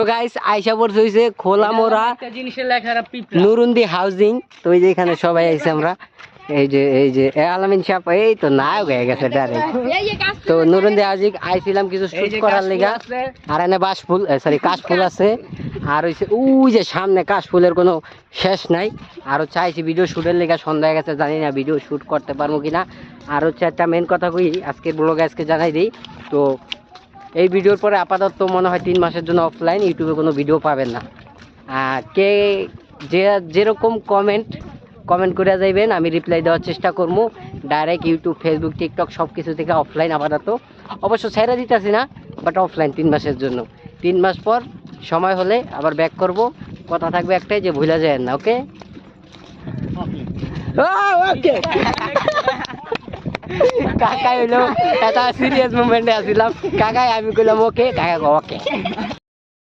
Guys আইসা পড়ছে হইছে খোলামোড়া নুরুন্দি হাউজিং। তো এই যে এখানে সবাই আইছে আমরা, এই যে আলামিন সাহেব এই তো নায়ক হয়ে গেছে ডাইরেক্ট। তো নুরুন্দি হাউজিং আইছিলাম কিছু শুট করার লিগা। আর এনে বাসফুল সরি কাশফুল আছে, আর হইছে ওই যে সামনে কাশফুলের কোনো শেষ নাই। আরো চাইছি ভিডিও শুটের লিগা, সন্ধ্যা হয়ে গেছে, জানি না ভিডিও শুট করতে পারবো কিনা। আর হচ্ছে একটা মেন কথা কই, আজকের ব্লগে আজকে জানাই দিই। তো এই ভিডিওর পরে আপাতত মনে হয় 3 মাসের জন্য অফলাইন, ইউটিউবে কোনো ভিডিও পাবেন না। কে যেরকম কমেন্ট করে যাইবেন, আমি রিপ্লাই দেওয়ার চেষ্টা করবো। ডাইরেক্ট ইউটিউব, ফেসবুক, টিকটক সব কিছু থেকে অফলাইন আপাতত, অবশ্য ছেড়ে দিতেছি না, বাট অফলাইন 3 মাসের জন্য। 3 মাস পর সময় হলে আবার ব্যাক করব। কথা থাকবে একটাই, যে ভুলে যায় না। ওকে ওকে কাকা হইলো এটা সিরিয়াস মুভমেন্টে আসছিলাম, কাকাই আমি কইলাম ওকে, কাকা ওকে।